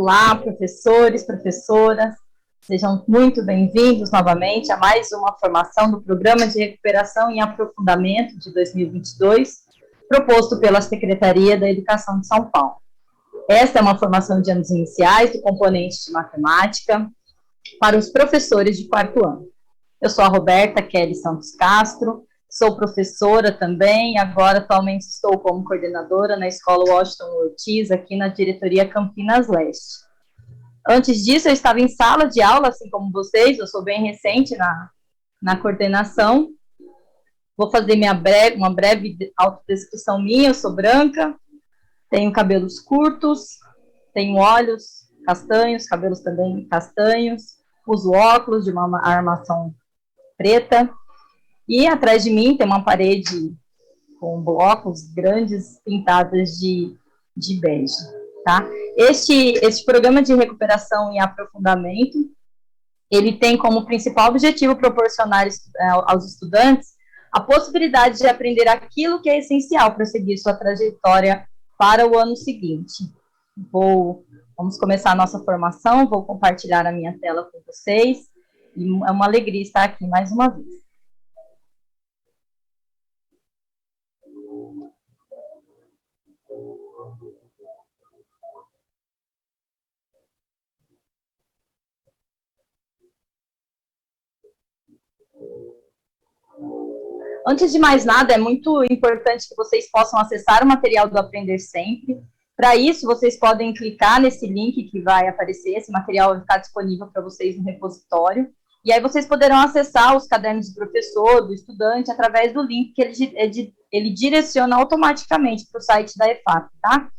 Olá, professores, professoras, sejam muito bem-vindos novamente a mais uma formação do Programa de Recuperação e Aprofundamento de 2022, proposto pela Secretaria da Educação de São Paulo. Esta é uma formação de anos iniciais do componente de matemática para os professores de quarto ano. Eu sou a Roberta Kelly Santos Castro, sou professora também, agora atualmente estou como coordenadora na Escola Washington Ortiz, aqui na diretoria Campinas Leste. Antes disso, eu estava em sala de aula, assim como vocês, eu sou bem recente na coordenação. Vou fazer uma breve autodescrição minha. Eu sou branca, tenho cabelos curtos, tenho olhos castanhos, cabelos também castanhos, uso óculos de uma armação preta, e atrás de mim tem uma parede com blocos grandes pintadas de bege, tá? Este programa de recuperação e aprofundamento, ele tem como principal objetivo proporcionar aos estudantes a possibilidade de aprender aquilo que é essencial para seguir sua trajetória para o ano seguinte. Vamos começar a nossa formação, vou compartilhar a minha tela com vocês, e é uma alegria estar aqui mais uma vez. Antes de mais nada, é muito importante que vocês possam acessar o material do Aprender Sempre. Para isso, vocês podem clicar nesse link que vai aparecer, esse material vai ficar disponível para vocês no repositório, e aí vocês poderão acessar os cadernos do professor, do estudante, através do link que ele direciona automaticamente para o site da EFAP, tá?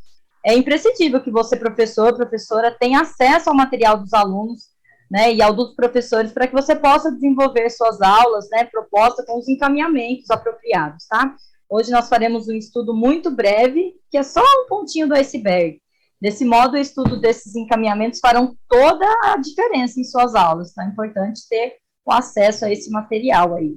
É imprescindível que você, professor, professora, tenha acesso ao material dos alunos, né, e ao dos professores, para que você possa desenvolver suas aulas, né, proposta com os encaminhamentos apropriados, tá? Hoje nós faremos um estudo muito breve, que é só um pontinho do iceberg. Desse modo, o estudo desses encaminhamentos farão toda a diferença em suas aulas, então é importante ter o acesso a esse material aí.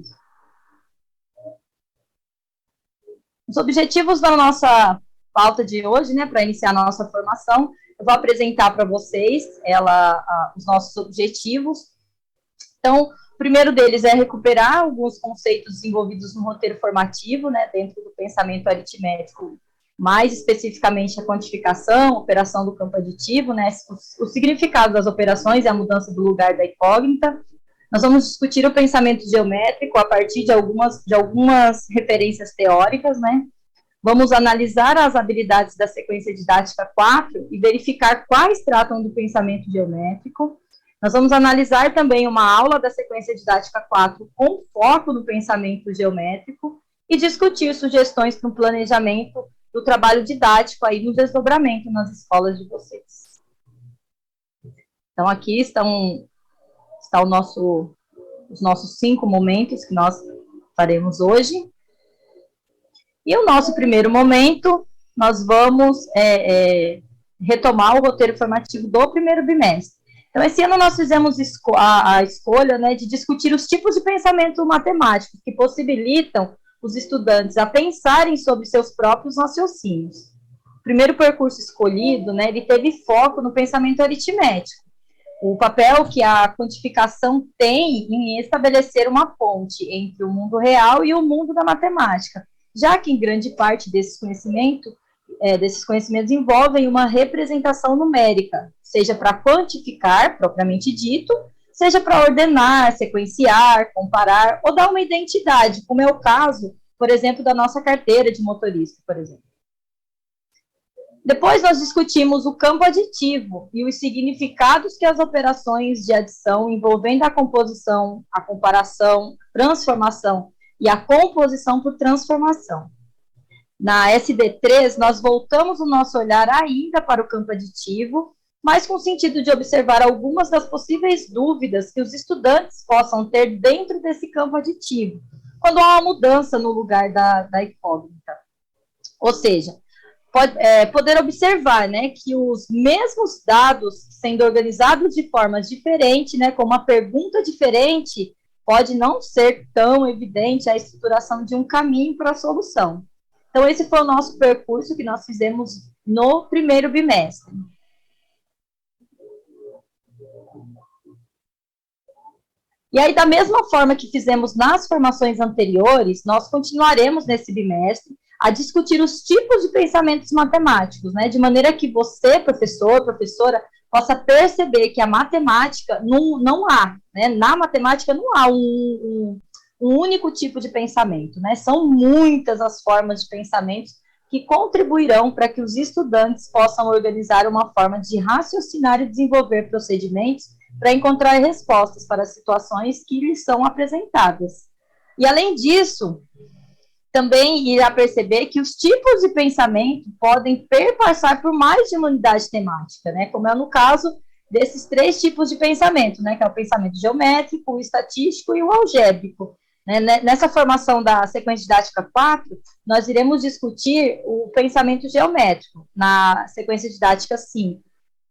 Os objetivos da nossa pauta de hoje, né, para iniciar a nossa formação, eu vou apresentar para vocês os nossos objetivos. Então, o primeiro deles é recuperar alguns conceitos desenvolvidos no roteiro formativo, né, dentro do pensamento aritmético, mais especificamente a quantificação, operação do campo aditivo, né, o significado das operações e a mudança do lugar da incógnita. Nós vamos discutir o pensamento geométrico a partir de algumas referências teóricas, né. Vamos analisar as habilidades da sequência didática 4 e verificar quais tratam do pensamento geométrico. Nós vamos analisar também uma aula da sequência didática 4 com foco no pensamento geométrico e discutir sugestões para um planejamento do trabalho didático aí no desdobramento nas escolas de vocês. Então, aqui estão os nossos 5 momentos que nós faremos hoje. E o nosso primeiro momento, nós vamos retomar o roteiro formativo do primeiro bimestre. Então, esse ano nós fizemos a escolha, né, de discutir os tipos de pensamento matemático que possibilitam os estudantes a pensarem sobre seus próprios raciocínios. O primeiro percurso escolhido, né, ele teve foco no pensamento aritmético, o papel que a quantificação tem em estabelecer uma ponte entre o mundo real e o mundo da matemática, já que em grande parte desses conhecimentos envolvem uma representação numérica, seja para quantificar, propriamente dito, seja para ordenar, sequenciar, comparar, ou dar uma identidade, como é o caso, por exemplo, da nossa carteira de motorista, por exemplo. Depois nós discutimos o campo aditivo e os significados que as operações de adição envolvendo a composição, a comparação, transformação e a composição por transformação. Na SD3, nós voltamos o nosso olhar ainda para o campo aditivo, mas com o sentido de observar algumas das possíveis dúvidas que os estudantes possam ter dentro desse campo aditivo, quando há uma mudança no lugar da incógnita. Ou seja, poder observar, né, que os mesmos dados sendo organizados de formas diferentes, né, com uma pergunta diferente, pode não ser tão evidente a estruturação de um caminho para a solução. Então, esse foi o nosso percurso que nós fizemos no primeiro bimestre. E aí, da mesma forma que fizemos nas formações anteriores, nós continuaremos nesse bimestre a discutir os tipos de pensamentos matemáticos, né, de maneira que você, professor, professora, possa perceber que a matemática não há, né, na matemática não há um único tipo de pensamento, né, são muitas as formas de pensamento que contribuirão para que os estudantes possam organizar uma forma de raciocinar e desenvolver procedimentos para encontrar respostas para situações que lhes são apresentadas. E, além disso, também irá perceber que os tipos de pensamento podem perpassar por mais de uma unidade temática, né? Como é no caso desses 3 tipos de pensamento, né? Que é o pensamento geométrico, o estatístico e o algébrico. Né? Nessa formação da sequência didática 4, nós iremos discutir o pensamento geométrico. Na sequência didática 5,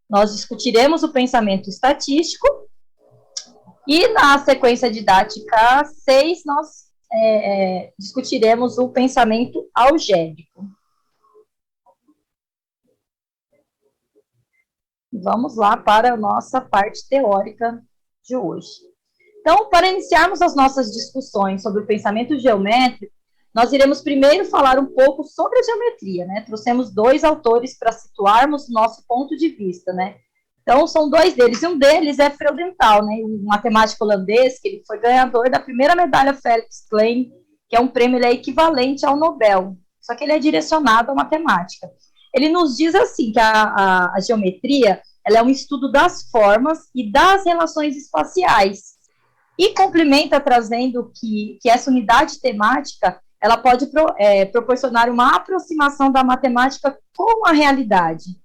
nós discutiremos o pensamento estatístico, e na sequência didática 6, nós discutiremos o pensamento algébrico. Vamos lá para a nossa parte teórica de hoje. Então, para iniciarmos as nossas discussões sobre o pensamento geométrico, nós iremos primeiro falar um pouco sobre a geometria, né? Trouxemos 2 autores para situarmos nosso ponto de vista, né? Então, são 2 deles, e um deles é Freudenthal, né, um matemático holandês, que ele foi ganhador da primeira medalha Felix Klein, que é um prêmio, ele é equivalente ao Nobel, só que ele é direcionado à matemática. Ele nos diz assim, que a geometria, ela é um estudo das formas e das relações espaciais, e complementa trazendo que essa unidade temática, ela pode proporcionar uma aproximação da matemática com a realidade,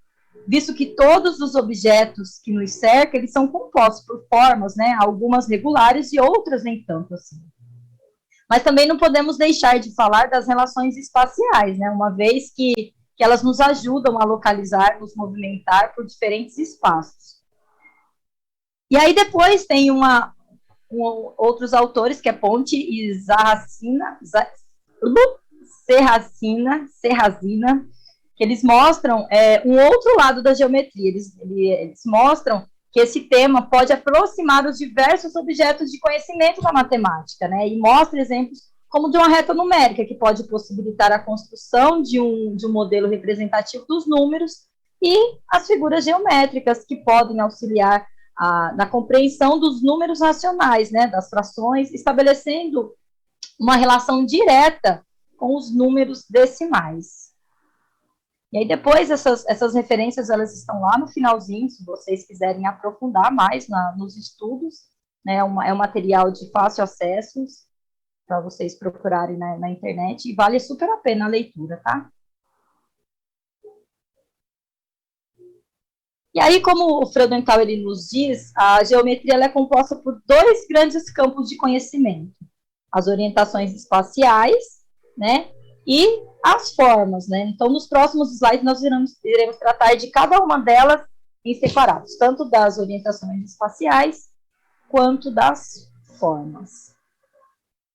visto que todos os objetos que nos cercam, eles são compostos por formas, né, algumas regulares e outras nem tanto assim. Mas também não podemos deixar de falar das relações espaciais, né, uma vez que elas nos ajudam a localizar, nos movimentar por diferentes espaços. E aí depois tem outros autores, que é Ponte e Serrazina, que eles mostram um outro lado da geometria. Eles mostram que esse tema pode aproximar os diversos objetos de conhecimento da matemática, né? E mostra exemplos como de uma reta numérica, que pode possibilitar a construção de um modelo representativo dos números, e as figuras geométricas, que podem auxiliar na compreensão dos números racionais, né? Das frações, estabelecendo uma relação direta com os números decimais. E aí depois essas referências, elas estão lá no finalzinho, se vocês quiserem aprofundar mais nos estudos, né, é um material de fácil acesso, para vocês procurarem na internet, e vale super a pena a leitura, tá? E aí, como o Freudenthal, ele nos diz, a geometria, ela é composta por 2 grandes campos de conhecimento: as orientações espaciais, né, e as formas, né? Então, nos próximos slides, nós iremos tratar de cada uma delas em separados, tanto das orientações espaciais, quanto das formas.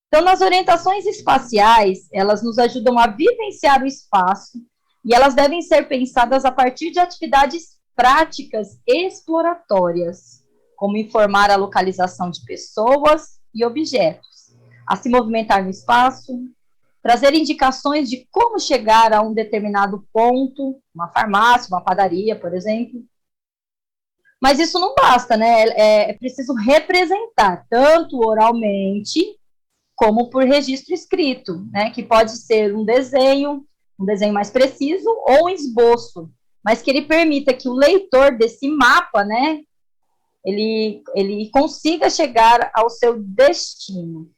Então, nas orientações espaciais, elas nos ajudam a vivenciar o espaço, e elas devem ser pensadas a partir de atividades práticas exploratórias, como informar a localização de pessoas e objetos, a se movimentar no espaço, trazer indicações de como chegar a um determinado ponto, uma farmácia, uma padaria, por exemplo. Mas isso não basta, né? É preciso representar, tanto oralmente, como por registro escrito, né? Que pode ser um desenho mais preciso, ou um esboço, mas que ele permita que o leitor desse mapa, né, ele consiga chegar ao seu destino.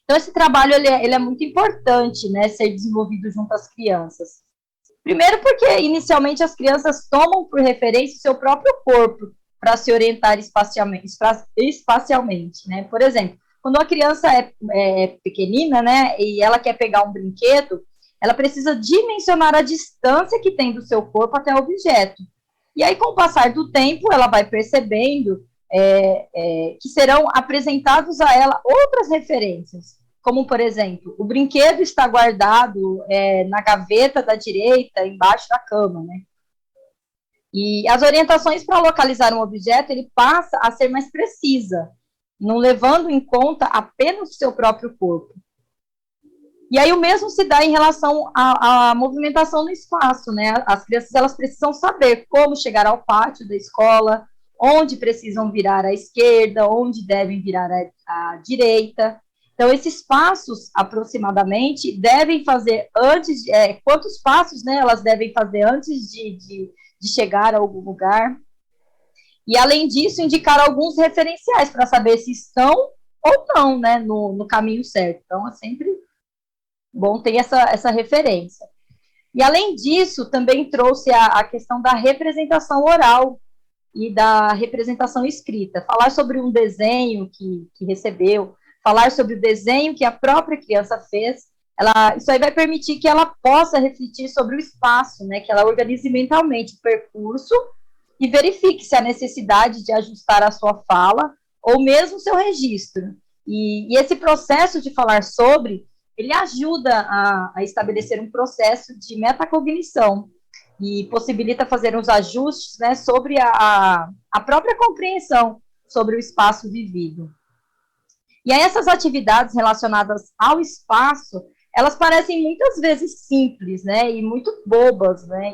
Então, esse trabalho ele é muito importante, né, ser desenvolvido junto às crianças. Primeiro porque, inicialmente, as crianças tomam por referência o seu próprio corpo para se orientar espacialmente, né? Por exemplo, quando a criança é pequenina, né, e ela quer pegar um brinquedo, ela precisa dimensionar a distância que tem do seu corpo até o objeto. E aí, com o passar do tempo, ela vai percebendo que serão apresentados a ela outras referências, como, por exemplo, o brinquedo está guardado na gaveta da direita, embaixo da cama, né? E as orientações para localizar um objeto, ele passa a ser mais precisa. não levando em conta apenas o seu próprio corpo. E aí o mesmo se dá em relação à movimentação no espaço, né? As crianças, elas precisam saber como chegar ao pátio da escola, onde precisam virar à esquerda, onde devem virar à direita. Então, esses passos, aproximadamente, devem fazer antes, quantos passos, né, elas devem fazer antes de chegar a algum lugar. E, além disso, indicar alguns referenciais para saber se estão ou não, né, no caminho certo. Então, é sempre bom ter essa referência. E, além disso, também trouxe a questão da representação oral e da representação escrita. Falar sobre um desenho que recebeu, falar sobre o desenho que a própria criança fez, isso aí vai permitir que ela possa refletir sobre o espaço, né, que ela organize mentalmente o percurso e verifique se há necessidade de ajustar a sua fala ou mesmo seu registro. E esse processo de falar sobre, ele ajuda a estabelecer um processo de metacognição e possibilita fazer uns ajustes, né, sobre a própria compreensão sobre o espaço vivido. E aí essas atividades relacionadas ao espaço, elas parecem muitas vezes simples, né, e muito bobas, né,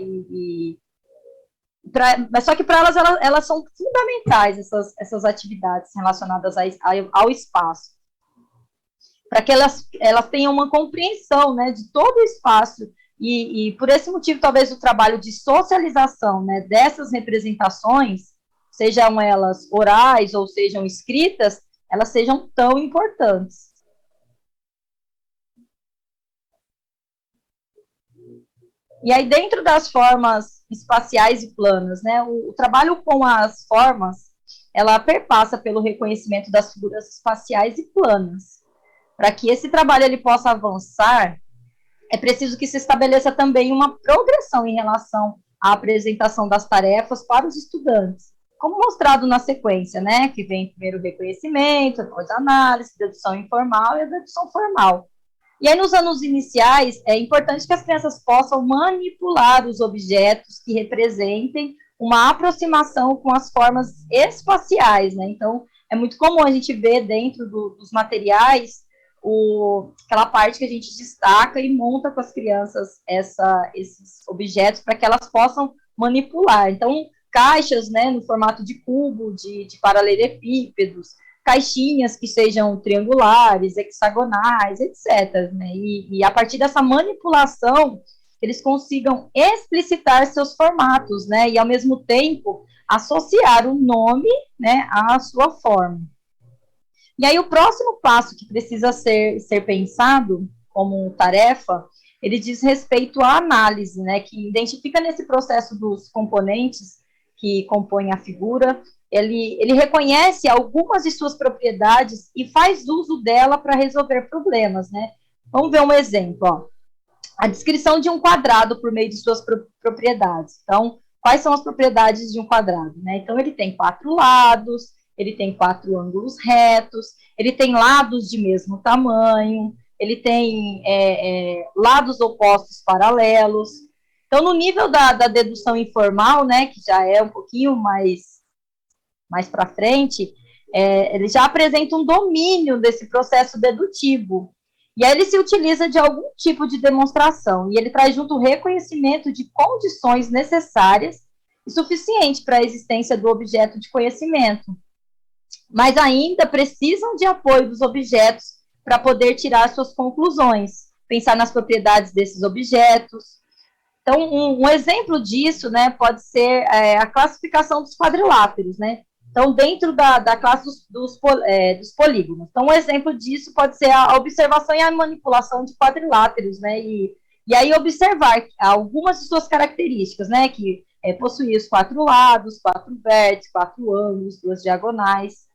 mas só que para elas são fundamentais, essas atividades relacionadas ao espaço, para que elas tenham uma compreensão, né, de todo o espaço, e por esse motivo, talvez, o trabalho de socialização, né, dessas representações, sejam elas orais ou sejam escritas, elas sejam tão importantes. E aí, dentro das formas espaciais e planas, né, o trabalho com as formas, ela perpassa pelo reconhecimento das figuras espaciais e planas. Para que esse trabalho ele possa avançar, é preciso que se estabeleça também uma progressão em relação à apresentação das tarefas para os estudantes, como mostrado na sequência, né, que vem primeiro o reconhecimento, depois a análise, dedução informal e a dedução formal. E aí, nos anos iniciais, é importante que as crianças possam manipular os objetos que representem uma aproximação com as formas espaciais, né? Então, é muito comum a gente ver dentro dos materiais aquela parte que a gente destaca e monta com as crianças esses objetos para que elas possam manipular. Então, caixas, né, no formato de cubo, de paralelepípedos, caixinhas que sejam triangulares, hexagonais, etc. Né? E a partir dessa manipulação, eles consigam explicitar seus formatos, né, e ao mesmo tempo associar o nome, né, à sua forma. E aí o próximo passo que precisa ser pensado como tarefa, ele diz respeito à análise, né, que identifica nesse processo dos componentes que compõem a figura, ele reconhece algumas de suas propriedades e faz uso dela para resolver problemas, né. Vamos ver um exemplo, ó. A descrição de um quadrado por meio de suas propriedades. Então, quais são as propriedades de um quadrado, né? Então, ele tem 4 lados, ele tem 4 ângulos retos, ele tem lados de mesmo tamanho, ele tem lados opostos paralelos. Então, no nível da dedução informal, né, que já é um pouquinho mais para frente, ele já apresenta um domínio desse processo dedutivo. E aí ele se utiliza de algum tipo de demonstração, e ele traz junto o reconhecimento de condições necessárias e suficientes para a existência do objeto de conhecimento, mas ainda precisam de apoio dos objetos para poder tirar suas conclusões, pensar nas propriedades desses objetos. Então, um exemplo disso, né, pode ser a classificação dos quadriláteros, né? Então, dentro da classe dos polígonos. Então, um exemplo disso pode ser a observação e a manipulação de quadriláteros, né? E aí observar algumas de suas características, né? Que possuir os 4 lados, 4 vértices, 4 ângulos, 2 diagonais.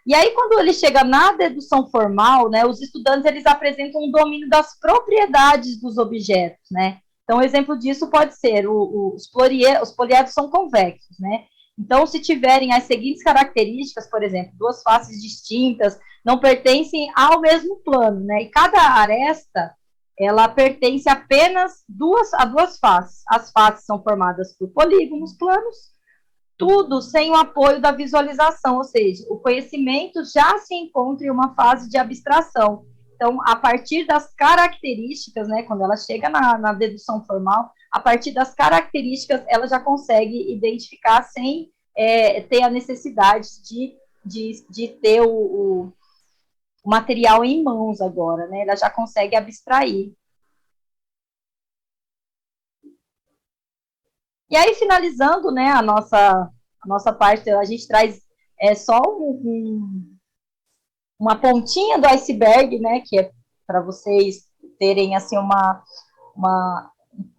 E aí, quando ele chega na dedução formal, né, os estudantes eles apresentam um domínio das propriedades dos objetos, né? Então, um exemplo disso pode ser os poliedros são convexos, né? Então, se tiverem as seguintes características, por exemplo, 2 faces distintas, não pertencem ao mesmo plano, né? E cada aresta, ela pertence apenas a duas faces. As faces são formadas por polígonos planos, tudo sem o apoio da visualização, ou seja, o conhecimento já se encontra em uma fase de abstração. Então, a partir das características, né, quando ela chega na dedução formal, a partir das características, ela já consegue identificar sem ter a necessidade de ter o material em mãos agora, né? Ela já consegue abstrair. E aí, finalizando, né, a nossa parte, a gente traz só uma pontinha do iceberg, né, que é para vocês terem, assim,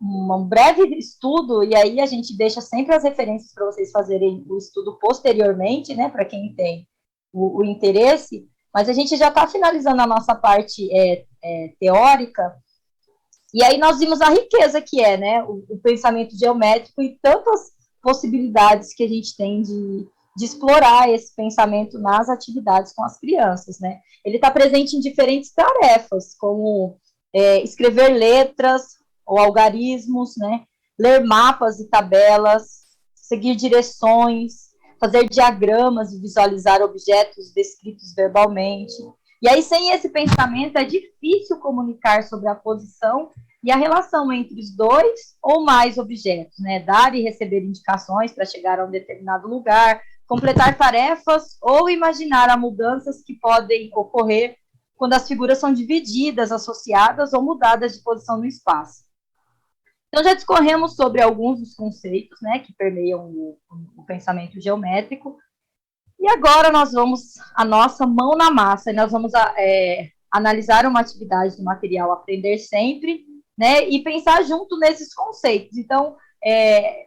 um breve estudo, e aí a gente deixa sempre as referências para vocês fazerem o estudo posteriormente, né, para quem tem o interesse, mas a gente já está finalizando a nossa parte teórica, e aí nós vimos a riqueza que é, né, o pensamento geométrico e tantas possibilidades que a gente tem de explorar esse pensamento nas atividades com as crianças, né. Ele está presente em diferentes tarefas, como escrever letras ou algarismos, né, ler mapas e tabelas, seguir direções, fazer diagramas e visualizar objetos descritos verbalmente. E aí, sem esse pensamento, é difícil comunicar sobre a posição e a relação entre os dois ou mais objetos, né? Dar e receber indicações para chegar a um determinado lugar, completar tarefas ou imaginar as mudanças que podem ocorrer quando as figuras são divididas, associadas ou mudadas de posição no espaço. Então, já discorremos sobre alguns dos conceitos, né, que permeiam o pensamento geométrico, e agora nós vamos, a nossa mão na massa, e nós vamos analisar uma atividade do material Aprender Sempre, né, e pensar junto nesses conceitos. Então,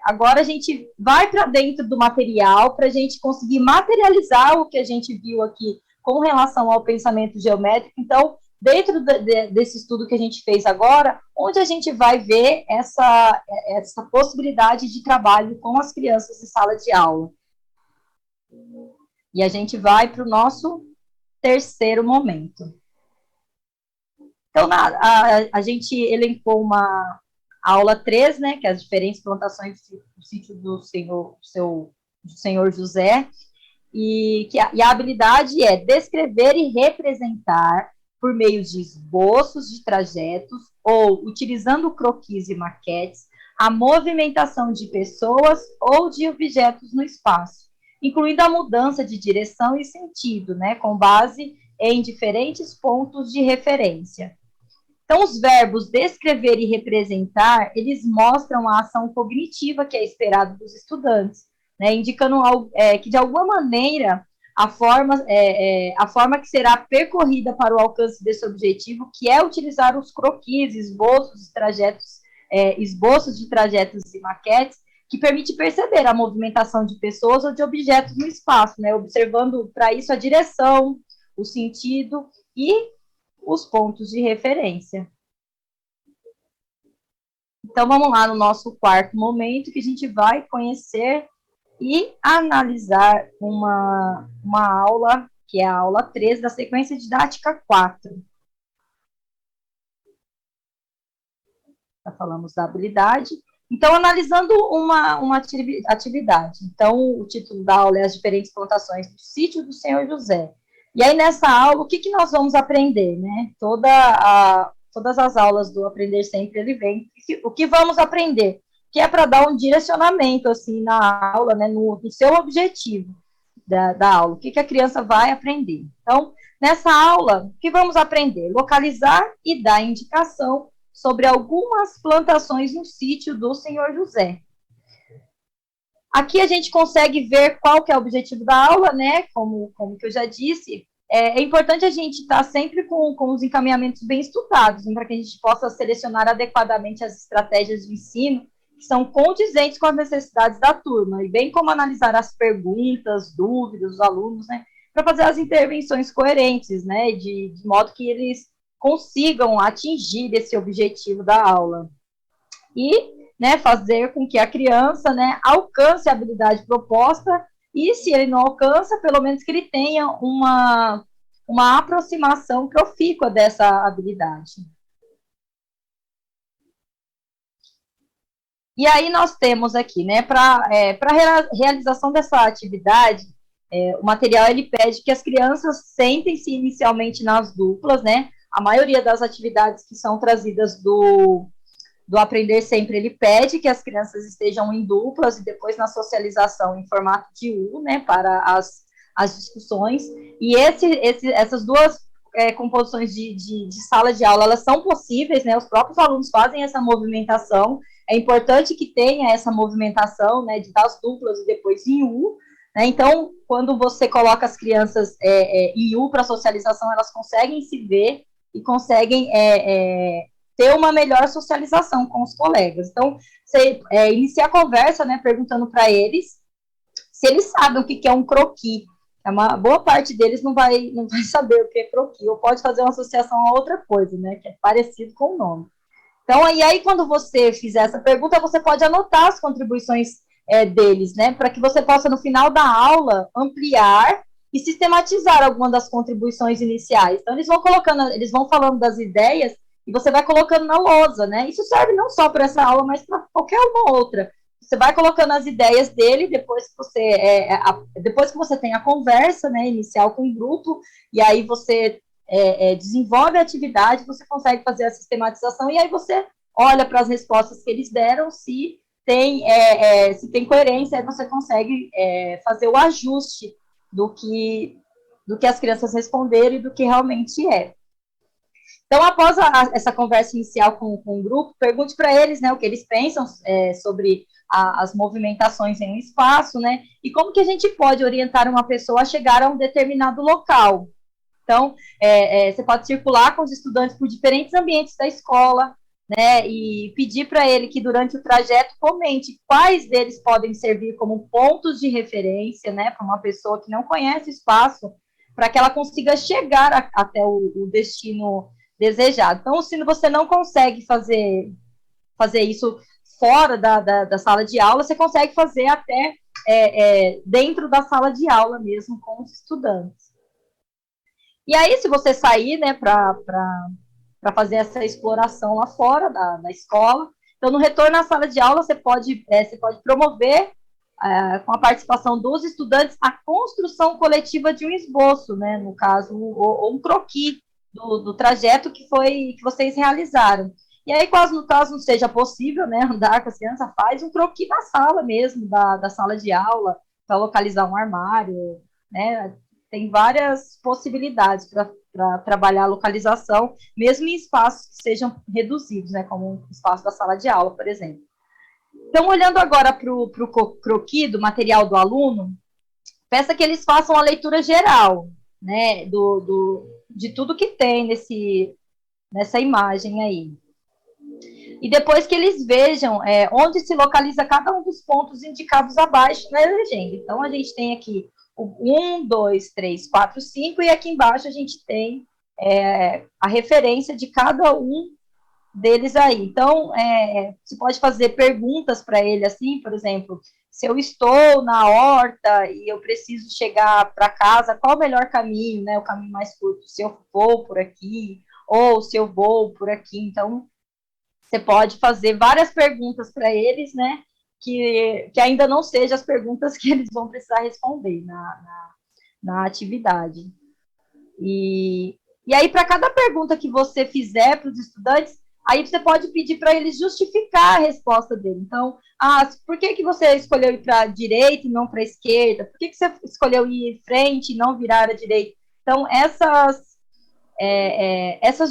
agora a gente vai para dentro do material para a gente conseguir materializar o que a gente viu aqui com relação ao pensamento geométrico. Então, dentro desse estudo que a gente fez agora, onde a gente vai ver essa possibilidade de trabalho com as crianças em sala de aula. E a gente vai para o nosso terceiro momento. Então, a gente elencou uma aula 3, né, que é as diferentes plantações do sítio do senhor José, e a habilidade é descrever e representar por meio de esboços de trajetos ou utilizando croquis e maquetes a movimentação de pessoas ou de objetos no espaço, incluindo a mudança de direção e sentido, né, com base em diferentes pontos de referência. Então, os verbos descrever e representar, eles mostram a ação cognitiva que é esperada dos estudantes, né, indicando que, de alguma maneira, a forma que será percorrida para o alcance desse objetivo, que é utilizar os croquis, esboços de trajetos e maquetes, que permite perceber a movimentação de pessoas ou de objetos no espaço, né, observando para isso a direção, o sentido e os pontos de referência. Então, vamos lá no nosso quarto momento, que a gente vai conhecer e analisar uma aula, que é a aula 3 da sequência didática 4. Já falamos da habilidade. Então, analisando uma atividade. Então, o título da aula é As Diferentes Plantações do Sítio do Senhor José. E aí, nessa aula, o que nós vamos aprender, né? Todas as aulas do Aprender Sempre, ele vem. O que vamos aprender? Que é para dar um direcionamento, assim, na aula, né? No seu objetivo da aula. O que a criança vai aprender. Então, nessa aula, o que vamos aprender? Localizar e dar indicação sobre algumas plantações no sítio do Senhor José. Aqui a gente consegue ver qual que é o objetivo da aula, né? Como que eu já disse, é importante a gente estar sempre com os encaminhamentos bem estudados, né, para que a gente possa selecionar adequadamente as estratégias de ensino que são condizentes com as necessidades da turma, e bem como analisar as perguntas, dúvidas dos alunos, né? Para fazer as intervenções coerentes, né? De modo que eles consigam atingir esse objetivo da aula. E, né, fazer com que a criança, né, alcance a habilidade proposta, e se ele não alcança, pelo menos que ele tenha uma aproximação profícua dessa habilidade. E aí nós temos aqui, né, para realização dessa atividade, o material ele pede que as crianças sentem-se inicialmente nas duplas, né? A maioria das atividades que são trazidas do Aprender Sempre, ele pede que as crianças estejam em duplas e depois na socialização em formato de U, né, para as discussões. E essas duas composições de sala de aula, elas são possíveis, né, os próprios alunos fazem essa movimentação, é importante que tenha essa movimentação, né, das duplas e depois em U, né, então, quando você coloca as crianças em U para socialização, elas conseguem se ver e conseguem ter uma melhor socialização com os colegas. Então, você inicia a conversa, né, perguntando para eles se eles sabem o que é um croquis. Uma boa parte deles não vai saber o que é croquis, ou pode fazer uma associação a outra coisa, né, que é parecido com o nome. Então, e aí, quando você fizer essa pergunta, você pode anotar as contribuições deles, né, para que você possa, no final da aula, ampliar e sistematizar algumas das contribuições iniciais. Então, eles vão falando das ideias e você vai colocando na lousa, né? Isso serve não só para essa aula, mas para qualquer uma outra. Você vai colocando as ideias dele depois que você tem a conversa, né, inicial com o grupo, e aí você desenvolve a atividade, você consegue fazer a sistematização, e aí você olha para as respostas que eles deram, se tem coerência, aí você consegue fazer o ajuste do que as crianças responderam e do que realmente é. Então, após essa conversa inicial com o grupo, pergunte para eles, né, o que eles pensam sobre as movimentações em um espaço, né, e como que a gente pode orientar uma pessoa a chegar a um determinado local. Então, você pode circular com os estudantes por diferentes ambientes da escola, né, e pedir para ele que durante o trajeto comente quais deles podem servir como pontos de referência, né, para uma pessoa que não conhece o espaço, para que ela consiga chegar até o destino desejado. Então, se você não consegue fazer isso fora da sala de aula, você consegue fazer até dentro da sala de aula mesmo com os estudantes. E aí, se você sair, né, para fazer essa exploração lá fora da escola, então, no retorno à sala de aula, você pode promover, com a participação dos estudantes, a construção coletiva de um esboço, né, no caso, ou um croquis do trajeto que vocês realizaram. E aí, no caso não seja possível, né, andar com as crianças, faz um croquis na sala mesmo, da sala de aula, para localizar um armário, né, tem várias possibilidades para trabalhar a localização, mesmo em espaços que sejam reduzidos, né, como o espaço da sala de aula, por exemplo. Então, olhando agora para o croquis do material do aluno, peça que eles façam a leitura geral, né, de tudo que tem nessa imagem aí. E depois que eles vejam onde se localiza cada um dos pontos indicados abaixo na legenda. Então, a gente tem aqui o 1, 2, 3, 4, 5, e aqui embaixo a gente tem a referência de cada um deles aí. Então, você pode fazer perguntas para ele, assim, por exemplo, se eu estou na horta e eu preciso chegar para casa, qual o melhor caminho, né, o caminho mais curto, se eu vou por aqui, ou se eu vou por aqui. Então, você pode fazer várias perguntas para eles, né, que ainda não sejam as perguntas que eles vão precisar responder na atividade. E aí, para cada pergunta que você fizer para os estudantes, aí você pode pedir para eles justificar a resposta dele. Então, por que você escolheu ir para a direita e não para a esquerda? Por que você escolheu ir em frente e não virar à direita? Então, essas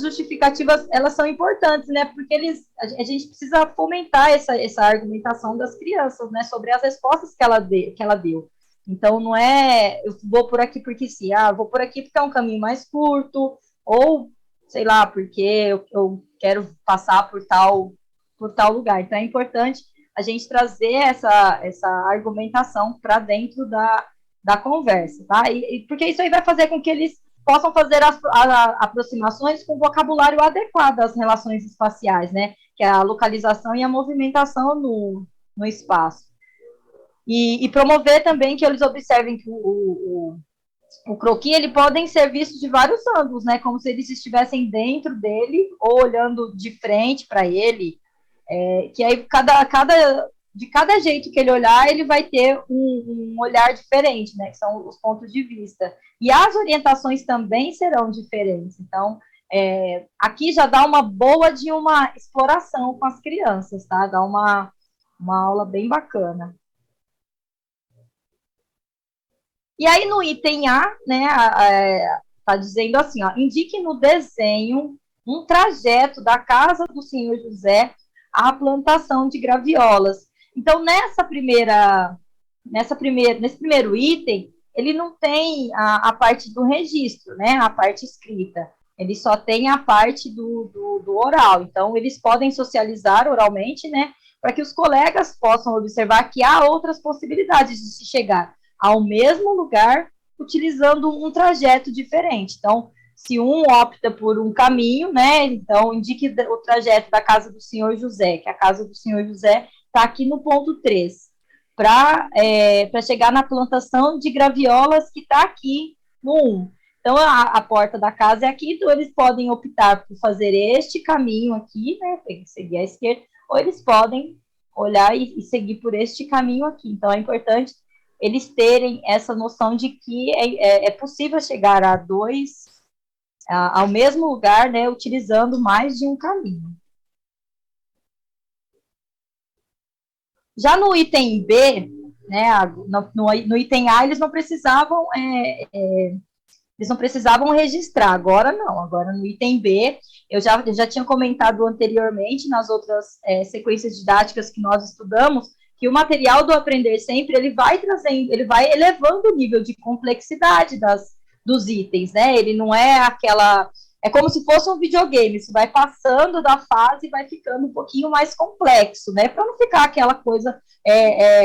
justificativas, elas são importantes, né? Porque a gente precisa fomentar essa argumentação das crianças, né? Sobre as respostas que ela deu. Então, não é, eu vou por aqui porque sim, vou por aqui porque é um caminho mais curto, ou, sei lá, porque eu quero passar por tal lugar. Então, é importante a gente trazer essa argumentação para dentro da conversa, tá? Porque isso aí vai fazer com que eles possam fazer as aproximações com vocabulário adequado às relações espaciais, né? Que é a localização e a movimentação no espaço. E promover também que eles observem que o croquis, ele podem ser vistos de vários ângulos, né? Como se eles estivessem dentro dele ou olhando de frente para ele, Que aí de cada jeito que ele olhar, ele vai ter um olhar diferente, né? Que são os pontos de vista. E as orientações também serão diferentes. Então, aqui já dá uma boa de uma exploração com as crianças, tá? Dá uma aula bem bacana. E aí no item A, né, tá dizendo assim, ó, indique no desenho um trajeto da casa do senhor José à plantação de graviolas. Então, nesse primeiro item, ele não tem a parte do registro, né, a parte escrita. Ele só tem a parte do oral. Então, eles podem socializar oralmente, né, para que os colegas possam observar que há outras possibilidades de se chegar ao mesmo lugar, utilizando um trajeto diferente. Então, se um opta por um caminho, né, então indique o trajeto da casa do senhor José, que a casa do senhor José está aqui no ponto 3, para chegar na plantação de graviolas que está aqui no 1. Então, a porta da casa é aqui, então eles podem optar por fazer este caminho aqui, né, seguir à esquerda, ou eles podem olhar e seguir por este caminho aqui. Então, é importante eles terem essa noção de que é possível chegar ao mesmo lugar, né, utilizando mais de um caminho. Já no item B, né, no item A, eles não precisavam registrar, agora não, agora no item B, eu já tinha comentado anteriormente nas outras sequências didáticas que nós estudamos, que o material do Aprender Sempre, ele vai elevando o nível de complexidade dos itens, né? Ele não é é como se fosse um videogame, isso vai passando da fase e vai ficando um pouquinho mais complexo, né? Para não ficar aquela coisa,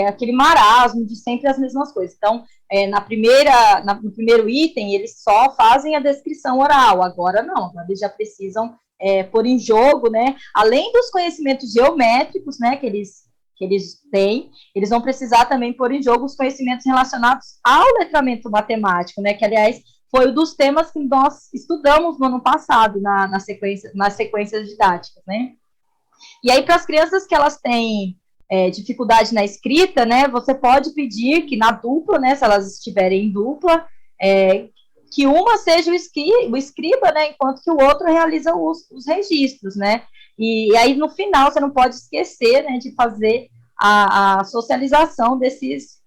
aquele marasmo de sempre as mesmas coisas. Então, no primeiro item, eles só fazem a descrição oral, agora não, agora eles já precisam pôr em jogo, né? Além dos conhecimentos geométricos, né, que eles têm, eles vão precisar também pôr em jogo os conhecimentos relacionados ao letramento matemático, né, que, aliás, foi um dos temas que nós estudamos no ano passado, nas sequências didáticas, né. E aí, para as crianças que elas têm dificuldade na escrita, né, você pode pedir que na dupla, né, se elas estiverem em dupla, que uma seja o escriba, né, enquanto que o outro realiza os registros, né. E aí, no final, você não pode esquecer, né, de fazer a socialização desses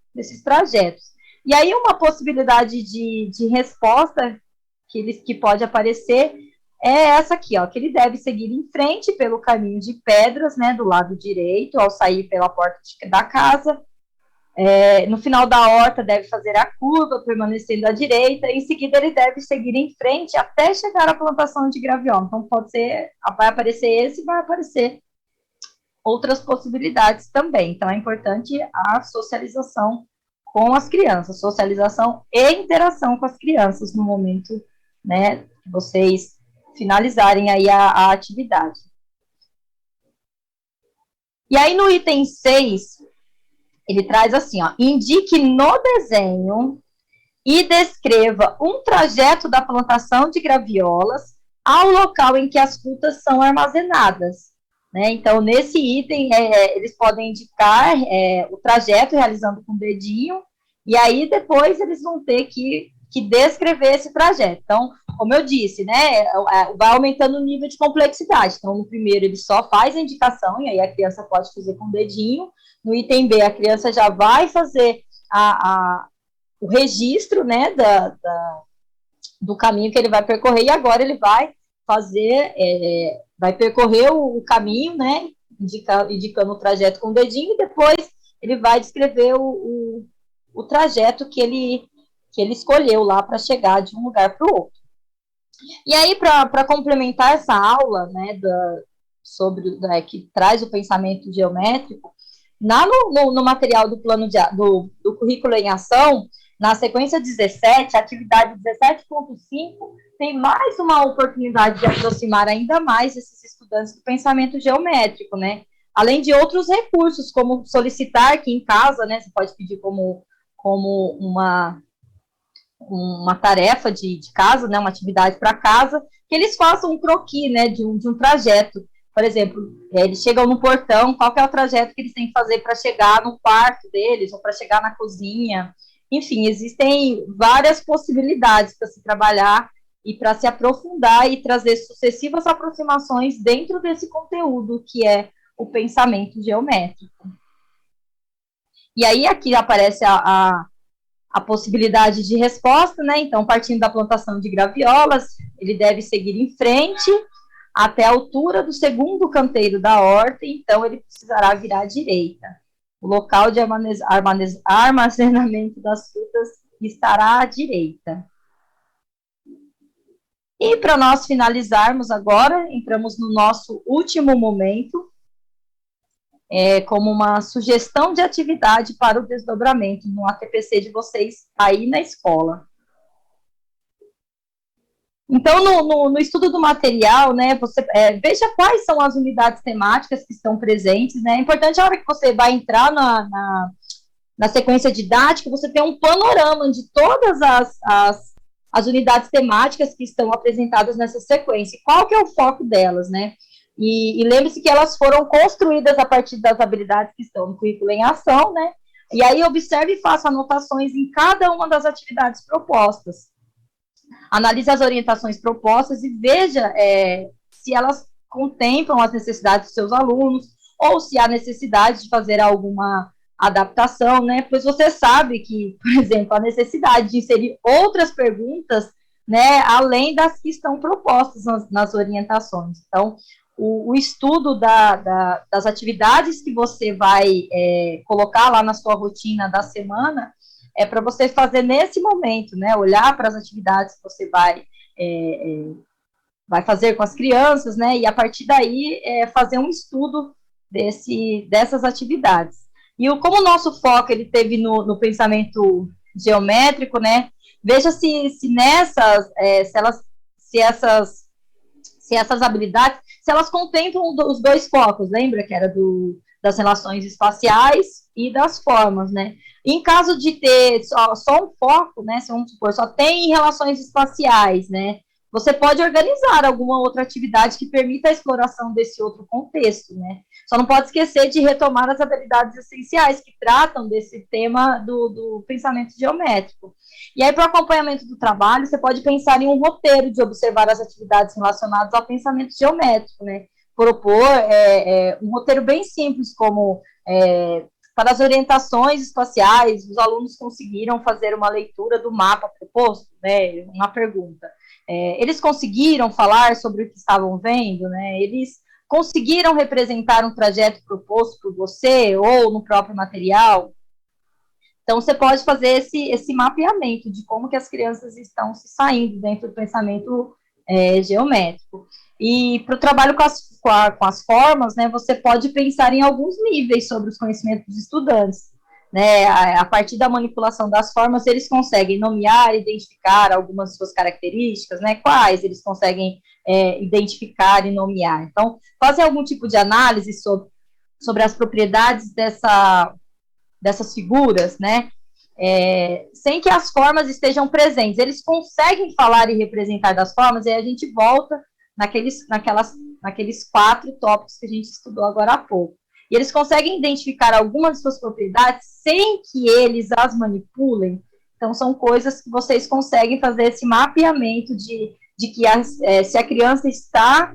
trajetos. E aí, uma possibilidade de resposta que pode aparecer é essa aqui, ó, que ele deve seguir em frente pelo caminho de pedras, né, do lado direito, ao sair pela porta da casa. No final da horta, deve fazer a curva, permanecendo à direita, e em seguida ele deve seguir em frente até chegar à plantação de graviola. Então, vai aparecer esse, vai aparecer outras possibilidades também. Então, é importante a socialização com as crianças, socialização e interação com as crianças no momento, né, que vocês finalizarem aí a atividade. E aí, no item 6, ele traz assim, ó, indique no desenho e descreva um trajeto da plantação de graviolas ao local em que as frutas são armazenadas. Né? Então, nesse item, eles podem indicar o trajeto realizando com o dedinho, e aí depois eles vão ter que descrever esse trajeto. Então, como eu disse, né, vai aumentando o nível de complexidade. Então, no primeiro, ele só faz a indicação, e aí a criança pode fazer com o dedinho. No item B, a criança já vai fazer o registro, né, do caminho que ele vai percorrer, e agora ele vai vai percorrer o caminho, né, indicando o trajeto com o dedinho, e depois ele vai descrever o trajeto que ele escolheu lá para chegar de um lugar para o outro. E aí, para complementar essa aula, né, que traz o pensamento geométrico, no material do plano do currículo em ação, na sequência 17, a atividade 17.5, tem mais uma oportunidade de aproximar ainda mais esses estudantes do pensamento geométrico, né? Além de outros recursos, como solicitar aqui em casa, né? Você pode pedir como uma tarefa de casa, né? Uma atividade para casa, que eles façam um croquis, né? De um trajeto. Por exemplo, eles chegam no portão, qual que é o trajeto que eles têm que fazer para chegar no quarto deles, ou para chegar na cozinha. Enfim, existem várias possibilidades para se trabalhar e para se aprofundar e trazer sucessivas aproximações dentro desse conteúdo que é o pensamento geométrico. E aí aqui aparece a possibilidade de resposta, né? Então, partindo da plantação de graviolas, ele deve seguir em frente até a altura do segundo canteiro da horta, então ele precisará virar à direita. O local de armazenamento das frutas estará à direita. E para nós finalizarmos agora, entramos no nosso último momento, como uma sugestão de atividade para o desdobramento no ATPC de vocês aí na escola. Então, no estudo do material, né, você veja quais são as unidades temáticas que estão presentes, né? É importante, a hora que você vai entrar na sequência didática, você ter um panorama de todas as unidades temáticas que estão apresentadas nessa sequência. Qual que é o foco delas, né? E lembre-se que elas foram construídas a partir das habilidades que estão no currículo em ação, né? E aí observe e faça anotações em cada uma das atividades propostas. Analise as orientações propostas e veja se elas contemplam as necessidades dos seus alunos ou se há necessidade de fazer alguma adaptação, né? Pois você sabe que, por exemplo, a necessidade de inserir outras perguntas, né, além das que estão propostas nas orientações. Então, o estudo das atividades que você vai colocar lá na sua rotina da semana é para você fazer nesse momento, né? Olhar para as atividades que você vai fazer com as crianças, né? E a partir daí fazer um estudo dessas atividades. E como o nosso foco ele teve no pensamento geométrico, né? Veja se essas habilidades, se elas contemplam os dois focos, lembra que era das relações espaciais e das formas, né? Em caso de ter só um foco, né, se vamos supor, só tem relações espaciais, né, você pode organizar alguma outra atividade que permita a exploração desse outro contexto, né? Só não pode esquecer de retomar as habilidades essenciais que tratam desse tema do pensamento geométrico. E aí, para o acompanhamento do trabalho, você pode pensar em um roteiro de observar as atividades relacionadas ao pensamento geométrico, né? Propor um roteiro bem simples, como para as orientações espaciais, os alunos conseguiram fazer uma leitura do mapa proposto, né? Uma pergunta. Eles conseguiram falar sobre o que estavam vendo, né? Eles conseguiram representar um trajeto proposto por você ou no próprio material? Então, você pode fazer esse mapeamento de como que as crianças estão se saindo dentro do pensamento geométrico. E para o trabalho com as formas, né, você pode pensar em alguns níveis sobre os conhecimentos dos estudantes. Né, a partir da manipulação das formas, eles conseguem nomear, identificar algumas de suas características, né, quais eles conseguem identificar e nomear. Então, fazer algum tipo de análise sobre as propriedades dessas figuras, né, sem que as formas estejam presentes. Eles conseguem falar e representar das formas, e aí a gente volta naqueles 4 tópicos que a gente estudou agora há pouco. E eles conseguem identificar algumas de suas propriedades sem que eles as manipulem. Então, são coisas que vocês conseguem fazer esse mapeamento de que se a criança está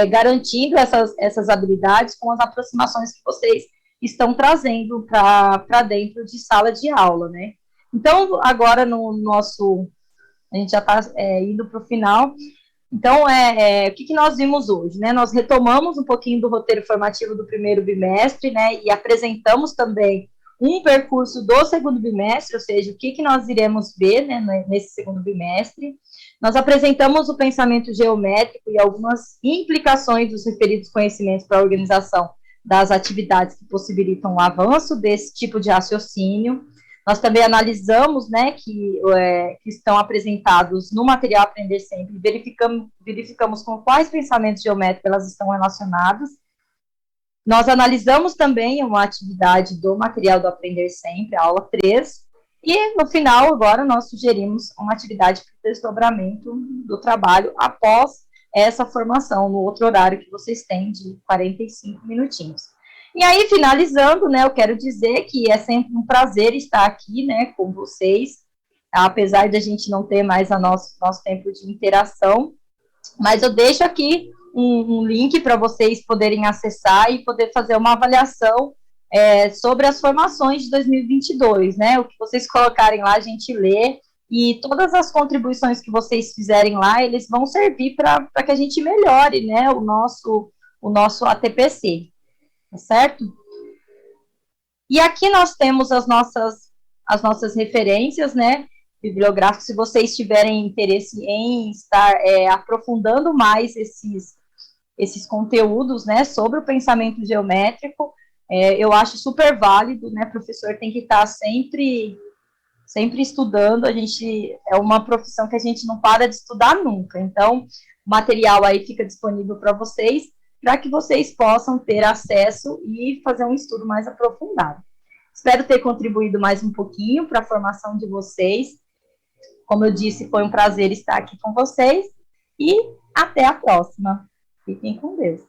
garantindo essas habilidades com as aproximações que vocês estão trazendo para dentro de sala de aula, né? Então, agora a gente já está indo para o final. Então, o que nós vimos hoje, né? Nós retomamos um pouquinho do roteiro formativo do primeiro bimestre, né? E apresentamos também um percurso do segundo bimestre, ou seja, o que nós iremos ver, né, nesse segundo bimestre. Nós apresentamos o pensamento geométrico e algumas implicações dos referidos conhecimentos para a organização das atividades que possibilitam o avanço desse tipo de raciocínio. Nós também analisamos, né, que estão apresentados no material Aprender Sempre, verificamos com quais pensamentos geométricos elas estão relacionadas. Nós analisamos também uma atividade do material do Aprender Sempre, a aula 3, e no final, agora, nós sugerimos uma atividade para o desdobramento do trabalho após essa formação no outro horário que vocês têm de 45 minutinhos. E aí, finalizando, né, eu quero dizer que é sempre um prazer estar aqui, né, com vocês, apesar de a gente não ter mais nosso tempo de interação, mas eu deixo aqui um link para vocês poderem acessar e poder fazer uma avaliação sobre as formações de 2022, né? O que vocês colocarem lá, a gente lê, e todas as contribuições que vocês fizerem lá, eles vão servir para que a gente melhore, né, o nosso ATPC, tá certo? E aqui nós temos as nossas referências, né, bibliográficas, se vocês tiverem interesse em estar aprofundando mais esses conteúdos, né, sobre o pensamento geométrico, eu acho super válido, né, professor tem que estar sempre estudando, é uma profissão que a gente não para de estudar nunca, então o material aí fica disponível para que vocês possam ter acesso e fazer um estudo mais aprofundado. Espero ter contribuído mais um pouquinho para a formação de vocês. Como eu disse, foi um prazer estar aqui com vocês e até a próxima. Fiquem com Deus.